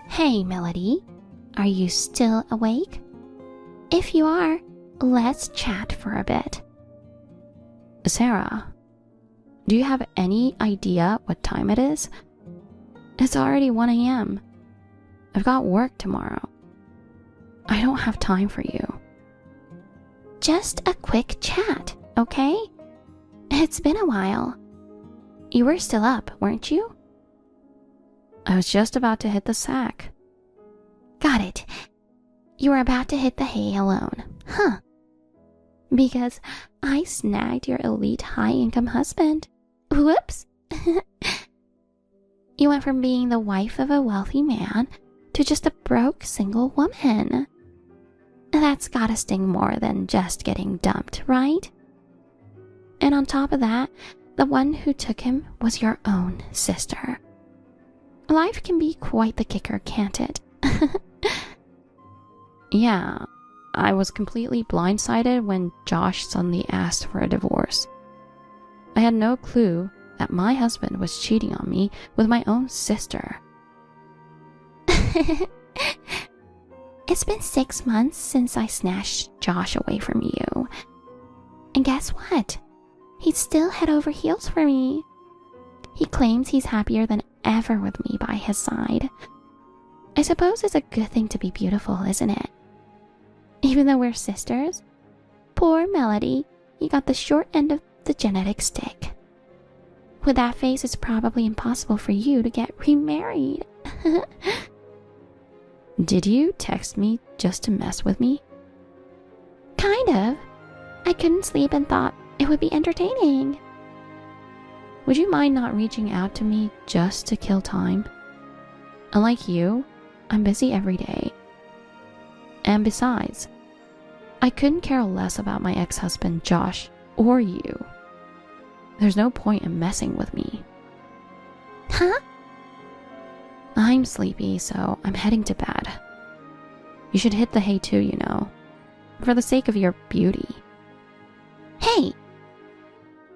Hey, Melody, are you still awake? If you are, let's chat for a bit. Sarah, do you have any idea what time it is? It's already 1 a.m. I've got work tomorrow. I don't have time for you. Just a quick chat, okay? It's been a while. You were still up, weren't you? I was just about to hit the sack. Got it. You were about to hit the hay alone, huh? Because I snagged your elite high-income husband. Whoops. You went from being the wife of a wealthy man to just a broke single woman. That's gotta sting more than just getting dumped, right? And on top of that, the one who took him was your own sister. Life can be quite the kicker, can't it? Yeah, I was completely blindsided when Josh suddenly asked for a divorce. I had no clue that my husband was cheating on me with my own sister. It's been 6 months since I snatched Josh away from you. And guess what? He's still head over heels for me. He claims he's happier than ever with me by his side. I suppose it's a good thing to be beautiful, isn't it? Even though we're sisters, poor Melody, you got the short end of the genetic stick. With that face, it's probably impossible for you to get remarried. Did you text me just to mess with me? Kind of. I couldn't sleep and thought it would be entertaining. Would you mind not reaching out to me just to kill time? Unlike you, I'm busy every day. And besides, I couldn't care less about my ex-husband Josh or you. There's no point in messing with me. Huh? I'm sleepy, so I'm heading to bed. You should hit the hay too, you know, for the sake of your beauty. Hey!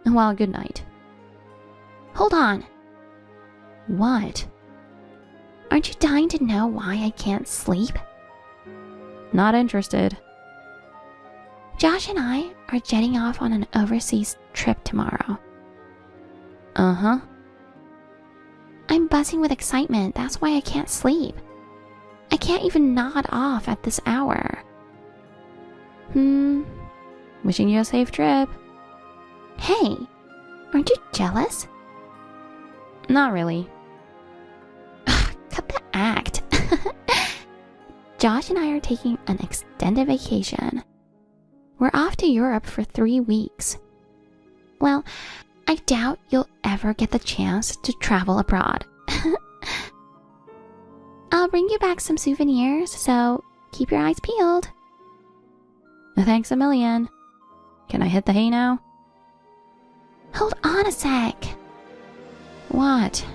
Well, good night. Hold on. What? Aren't you dying to know why I can't sleep? Not interested. Josh and I are jetting off on an overseas trip tomorrow. Uh-huh. I'm buzzing with excitement. That's why I can't sleep. I can't even nod off at this hour. Wishing you a safe trip. Hey, aren't you jealous? Not really. Cut the act. Josh and I are taking an extended vacation. We're off to Europe for 3 weeks. Well, I doubt you'll ever get the chance to travel abroad. I'll bring you back some souvenirs, so keep your eyes peeled. Thanks a million. Can I hit the hay now? Hold on a sec. What?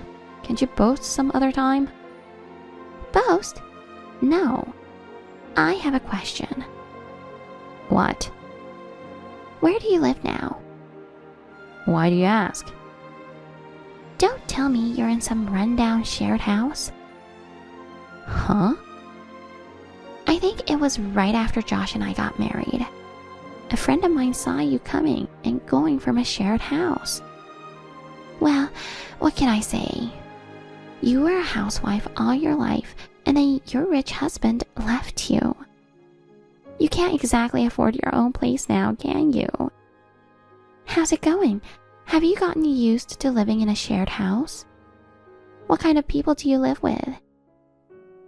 Can't you boast some other time? Boast? No. I have a question. What? Where do you live now? Why do you ask? Don't tell me you're in some rundown shared house. Huh? I think it was right after Josh and I got married. A friend of mine saw you coming and going from a shared house. Well, what can I say? You were a housewife all your life, and then your rich husband left you. You can't exactly afford your own place now, can you? How's it going? Have you gotten used to living in a shared house? What kind of people do you live with?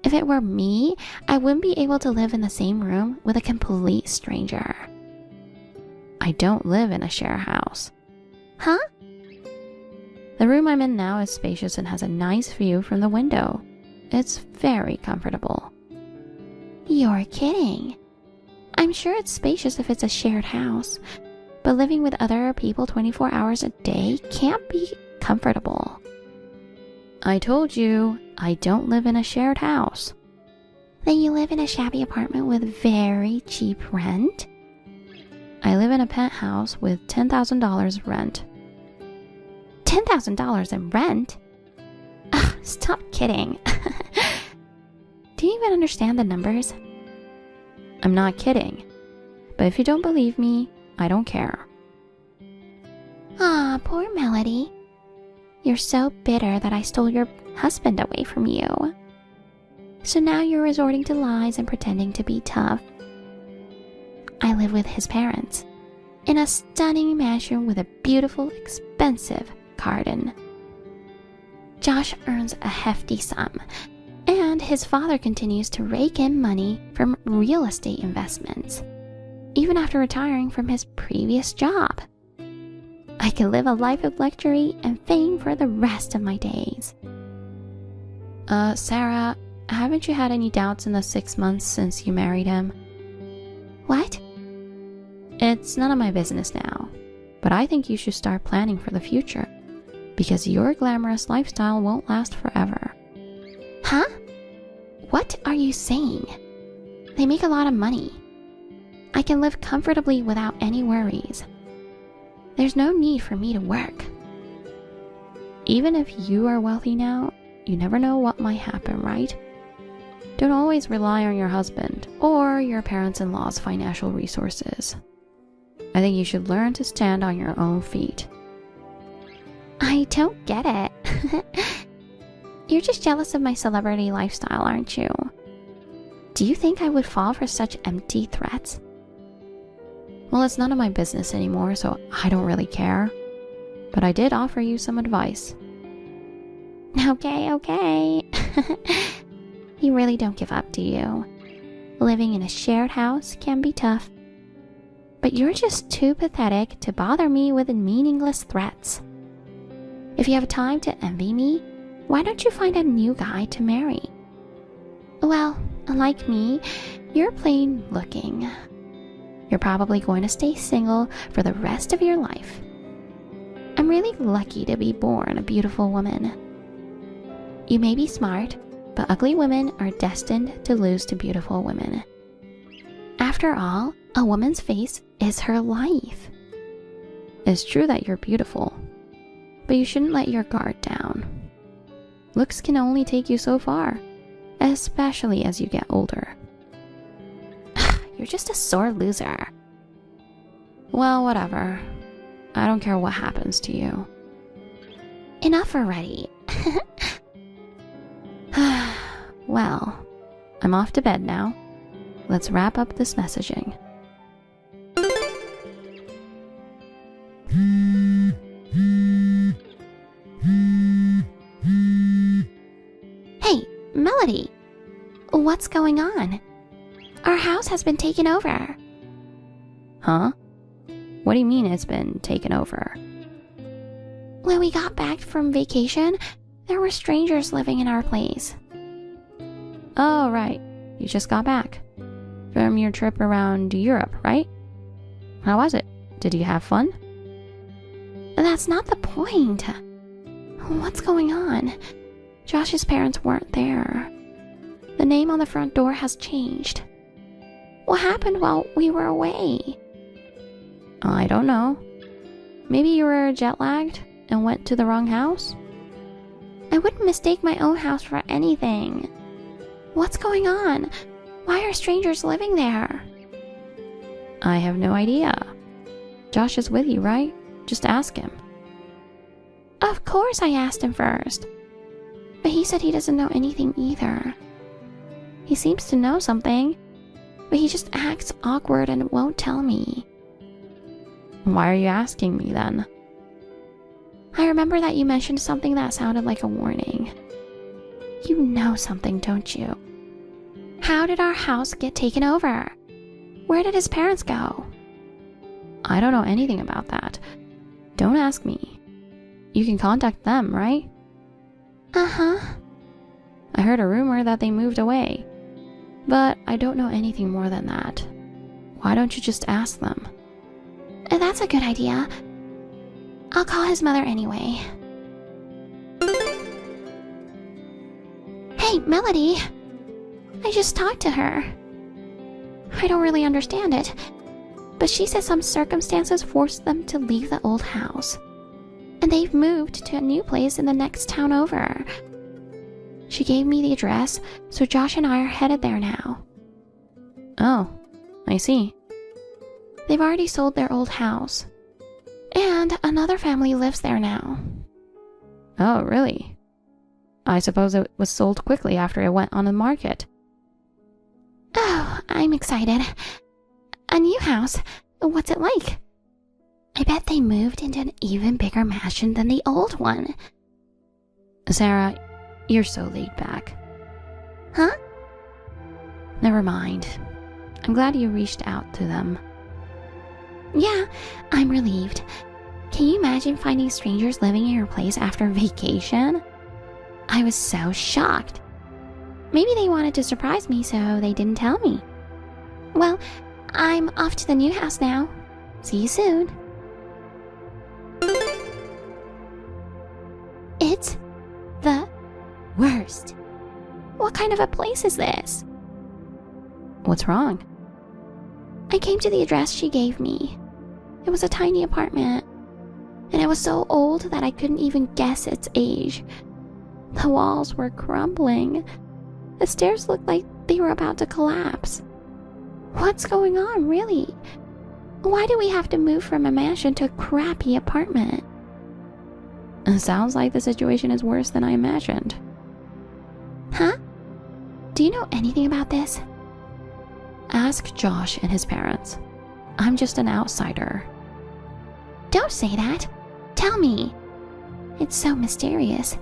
If it were me, I wouldn't be able to live in the same room with a complete stranger. I don't live in a share house. Huh? The room I'm in now is spacious and has a nice view from the window. It's very comfortable. You're kidding. I'm sure it's spacious if it's a shared house, but living with other people 24 hours a day can't be comfortable. I told you, I don't live in a shared house. Then you live in a shabby apartment with very cheap rent? I live in a penthouse with $10,000 rent. $10,000 in rent? Ugh, stop kidding. even understand the numbers. I'm not kidding. But if you don't believe me, I don't care. Ah, poor Melody. You're so bitter that I stole your husband away from you. So now you're resorting to lies and pretending to be tough. I live with his parents in a stunning mansion with a beautiful, expensive garden. Josh earns a hefty sum, and his father continues to rake in money from real estate investments, even after retiring from his previous job. I can live a life of luxury and fame for the rest of my days. Sarah, haven't you had any doubts in the 6 months since you married him? What? It's none of my business now, but I think you should start planning for the future, because your glamorous lifestyle won't last forever. Huh? What are you saying? They make a lot of money. I can live comfortably without any worries. There's no need for me to work. Even if you are wealthy now, you never know what might happen, right? Don't always rely on your husband or your parents-in-law's financial resources. I think you should learn to stand on your own feet. I don't get it. You're just jealous of my celebrity lifestyle, aren't you? Do you think I would fall for such empty threats? Well, it's none of my business anymore, so I don't really care. But I did offer you some advice. Okay. You really don't give up, do you? Living in a shared house can be tough. But you're just too pathetic to bother me with meaningless threats. If you have time to envy me, why don't you find a new guy to marry? Well, unlike me, you're plain looking. You're probably going to stay single for the rest of your life. I'm really lucky to be born a beautiful woman. You may be smart, but ugly women are destined to lose to beautiful women. After all, a woman's face is her life. It's true that you're beautiful, but you shouldn't let your guard down. Looks can only take you so far, especially as you get older. You're just a sore loser. Well, whatever. I don't care what happens to you. Enough already. Well, I'm off to bed now. Let's wrap up this messaging. Hey, Melody. What's going on? Our house has been taken over. Huh? What do you mean it's been taken over? When we got back from vacation, there were strangers living in our place. Oh, right. You just got back from your trip around Europe, right? How was it? Did you have fun? That's not the point. What's going on? Josh's parents weren't there. The name on the front door has changed. What happened while we were away? I don't know. Maybe you were jet-lagged and went to the wrong house? I wouldn't mistake my own house for anything. What's going on? Why are strangers living there? I have no idea. Josh is with you, right? Just ask him. Of course I asked him first. But he said he doesn't know anything either. He seems to know something, but he just acts awkward and won't tell me. Why are you asking me then? I remember that you mentioned something that sounded like a warning. You know something, don't you? How did our house get taken over? Where did his parents go? I don't know anything about that. Don't ask me. You can contact them, right? Uh-huh. I heard a rumor that they moved away, but I don't know anything more than that. Why don't you just ask them? That's a good idea. I'll call his mother anyway. Hey, Melody. I just talked to her. I don't really understand it, but she says some circumstances forced them to leave the old house, and they've moved to a new place in the next town over. She gave me the address, so Josh and I are headed there now. Oh, I see. They've already sold their old house. And another family lives there now. Oh, really? I suppose it was sold quickly after it went on the market. Oh, I'm excited. A new house. What's it like? I bet they moved into an even bigger mansion than the old one. Sarah, you're so laid back. Huh? Never mind. I'm glad you reached out to them. Yeah, I'm relieved. Can you imagine finding strangers living in your place after vacation? I was so shocked. Maybe they wanted to surprise me, so they didn't tell me. Well, I'm off to the new house now. See you soon. It's the worst. What kind of a place is this? What's wrong? I came to the address she gave me. It was a tiny apartment, and it was so old that I couldn't even guess its age. The walls were crumbling. The stairs looked like they were about to collapse. What's going on, really? Why do we have to move from a mansion to a crappy apartment? It sounds like the situation is worse than I imagined. Huh? Do you know anything about this? Ask Josh and his parents. I'm just an outsider. Don't say that. Tell me. It's so mysterious.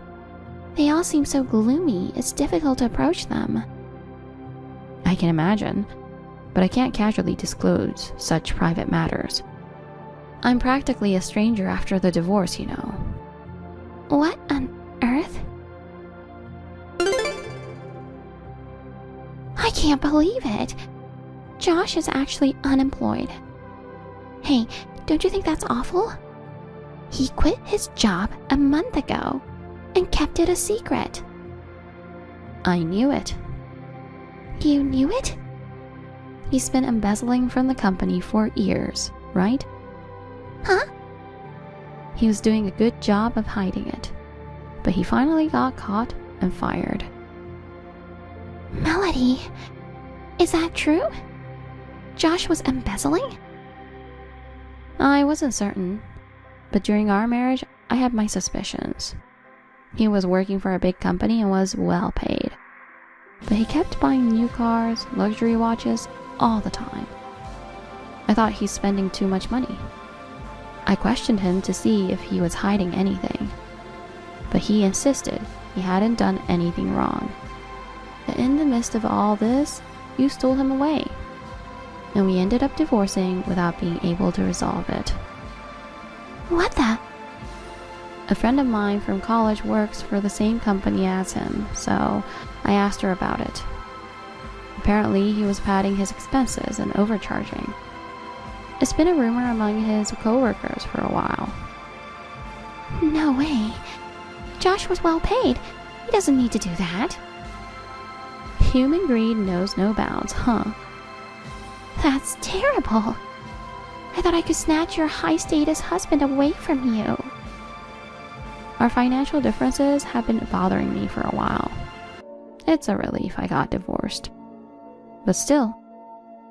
They all seem so gloomy, it's difficult to approach them. I can imagine, but I can't casually disclose such private matters. I'm practically a stranger after the divorce, you know. What on earth? I can't believe it. Josh is actually unemployed. Hey, don't you think that's awful? He quit his job a month ago and kept it a secret. I knew it. You knew it? He's been embezzling from the company for years, right? Huh? He was doing a good job of hiding it, but he finally got caught and fired. Melody, is that true? Josh was embezzling? I wasn't certain, but during our marriage, I had my suspicions. He was working for a big company and was well paid, but he kept buying new cars, luxury watches, all the time. I thought he's spending too much money. I questioned him to see if he was hiding anything, but he insisted he hadn't done anything wrong. But in the midst of all this, you stole him away, and we ended up divorcing without being able to resolve it. What the? A friend of mine from college works for the same company as him, so I asked her about it. Apparently, he was padding his expenses and overcharging. It's been a rumor among his coworkers for a while. No way. Josh was well paid. He doesn't need to do that. Human greed knows no bounds, huh? That's terrible. I thought I could snatch your high-status husband away from you. Our financial differences have been bothering me for a while. It's a relief I got divorced. But still,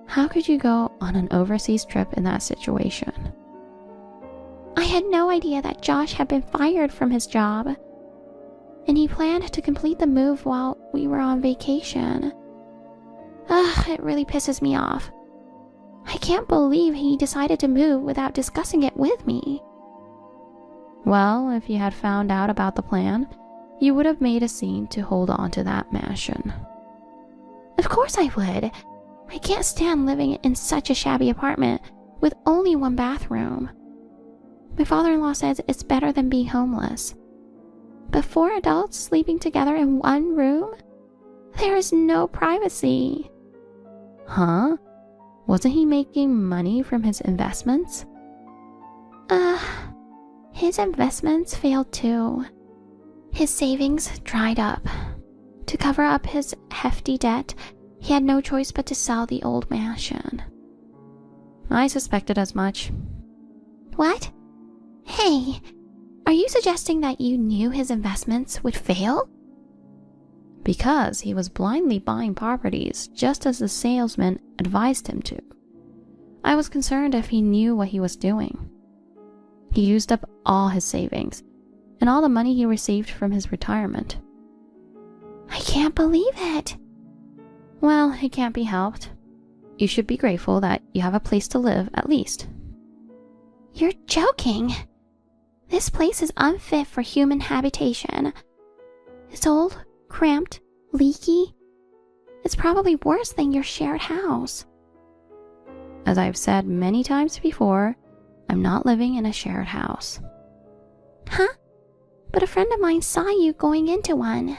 how could you go on an overseas trip in that situation? I had no idea that Josh had been fired from his job, and he planned to complete the move while we were on vacation. Ugh, it really pisses me off. I can't believe he decided to move without discussing it with me. Well, if you had found out about the plan, you would have made a scene to hold on to that mansion. Of course I would. I can't stand living in such a shabby apartment with only one bathroom. My father-in-law says it's better than being homeless. But 4 adults sleeping together in one room? There is no privacy. Huh? Wasn't he making money from his investments? His investments failed too. His savings dried up. To cover up his hefty debt, he had no choice but to sell the old mansion. I suspected as much. What? Hey, are you suggesting that you knew his investments would fail? because he was blindly buying properties just as the salesman advised him to. I was concerned if he knew what he was doing. He used up all his savings and all the money he received from his retirement. I can't believe it. Well, it can't be helped. You should be grateful that you have a place to live, at least. You're joking. This place is unfit for human habitation. It's old, cramped, leaky. It's probably worse than your shared house. As I've said many times before, I'm not living in a shared house. Huh? But a friend of mine saw you going into one.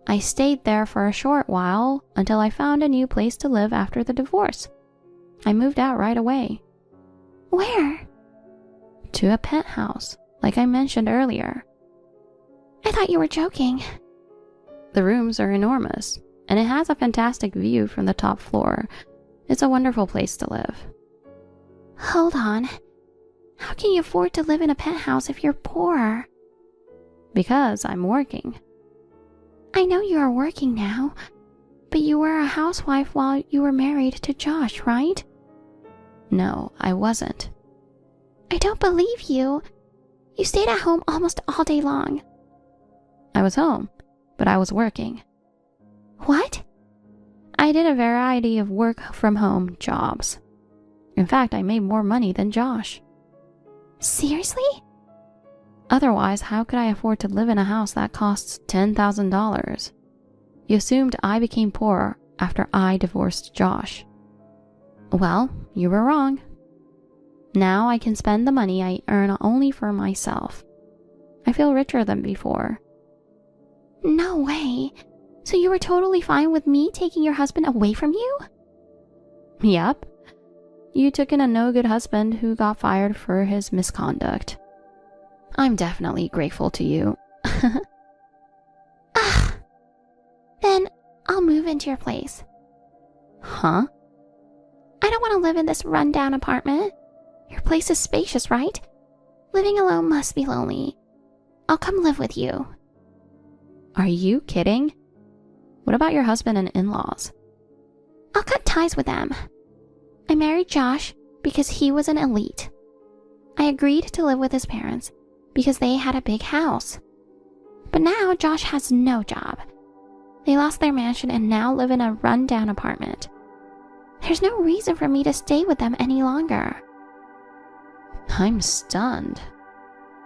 I stayed there for a short while until I found a new place to live after the divorce. I moved out right away. Where? To a penthouse, like I mentioned earlier. I thought you were joking. The rooms are enormous, and it has a fantastic view from the top floor. It's a wonderful place to live. Hold on. How can you afford to live in a penthouse if you're poor? Because I'm working. I know you are working now, but you were a housewife while you were married to Josh, right? No, I wasn't. I don't believe you. You stayed at home almost all day long. I was home, but I was working. What? I did a variety of work from home jobs. In fact, I made more money than Josh. Seriously? Otherwise, how could I afford to live in a house that costs $10,000? You assumed I became poor after I divorced Josh. Well, you were wrong. Now I can spend the money I earn only for myself. I feel richer than before. No way. So you were totally fine with me taking your husband away from you? Yep. You took in a no-good husband who got fired for his misconduct. I'm definitely grateful to you. Ugh. Then I'll move into your place. Huh? I don't want to live in this run-down apartment. Your place is spacious, right? Living alone must be lonely. I'll come live with you. Are you kidding? What about your husband and in-laws? I'll cut ties with them. I married Josh because he was an elite. I agreed to live with his parents because they had a big house. But now Josh has no job. They lost their mansion and now live in a run-down apartment. There's no reason for me to stay with them any longer. I'm stunned.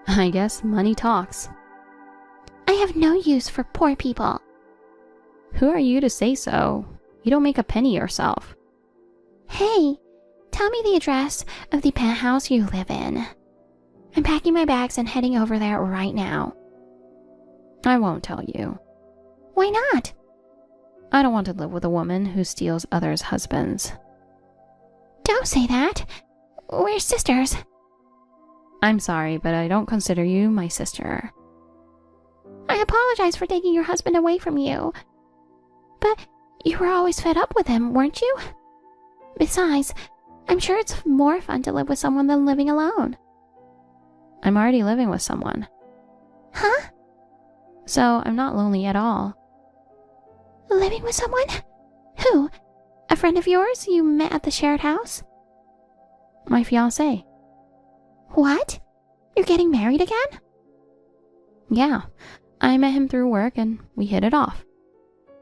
I guess money talks. I have no use for poor people. Who are you to say so? You don't make a penny yourself. Hey, tell me the address of the penthouse you live in. I'm packing my bags and heading over there right now. I won't tell you. Why not? I don't want to live with a woman who steals others' husbands. Don't say that. We're sisters. I'm sorry, but I don't consider you my sister. I apologize for taking your husband away from you. But you were always fed up with him, weren't you? Besides, I'm sure it's more fun to live with someone than living alone. I'm already living with someone. Huh? So I'm not lonely at all. Living with someone? Who? A friend of yours you met at the shared house? My fiancé. What? You're getting married again? Yeah, I met him through work and we hit it off.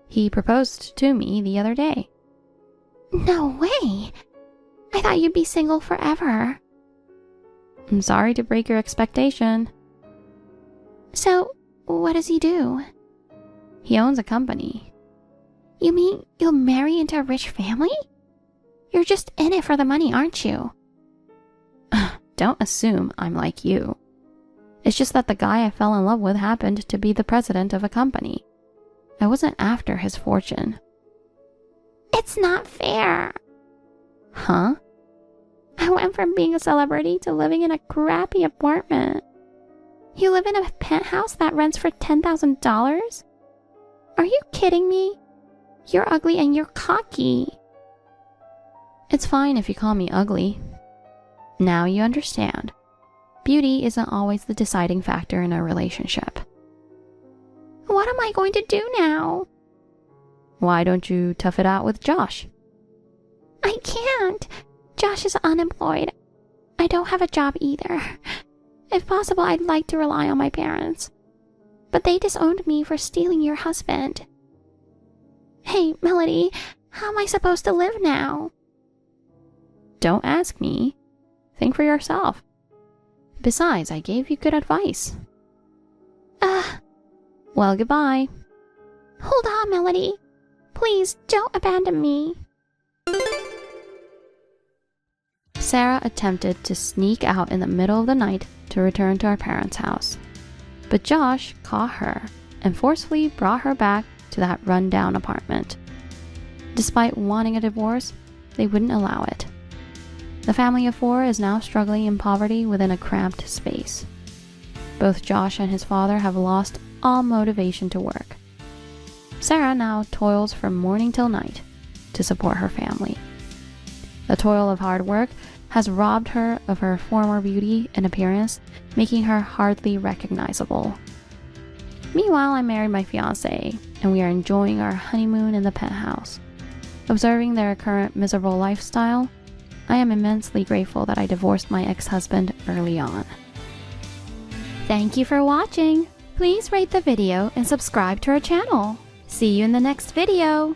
He proposed to me the other day. No way. I thought you'd be single forever. I'm sorry to break your expectation. So, what does he do? He owns a company. You mean you'll marry into a rich family? You're just in it for the money, aren't you? Don't assume I'm like you. It's just that the guy I fell in love with happened to be the president of a company. I wasn't after his fortune. It's not fair. Huh? I went from being a celebrity to living in a crappy apartment. You live in a penthouse that rents for $10,000? Are you kidding me? You're ugly and you're cocky. It's fine if you call me ugly. Now you understand. Beauty isn't always the deciding factor in a relationship. Why What am I going to do now? Why don't you tough it out with Josh? I can't. Josh is unemployed. I don't have a job either. If possible, I'd like to rely on my parents. But they disowned me for stealing your husband. Hey, Melody, how am I supposed to live now? Don't ask me. Think for yourself. Besides, I gave you good advice. Well, goodbye. Hold on, Melody. Please, don't abandon me. Sarah attempted to sneak out in the middle of the night to return to her parents' house. But Josh caught her and forcefully brought her back to that run-down apartment. Despite wanting a divorce, they wouldn't allow it. The family of 4 is now struggling in poverty within a cramped space. Both Josh and his father have lost all motivation to work. Sarah now toils from morning till night to support her family. The toil of hard work has robbed her of her former beauty and appearance, making her hardly recognizable. Meanwhile, I married my fiancé, and we are enjoying our honeymoon in the penthouse. Observing their current miserable lifestyle, I am immensely grateful that I divorced my ex-husband early on. Thank you for watching. Please rate the video and subscribe to our channel. See you in the next video.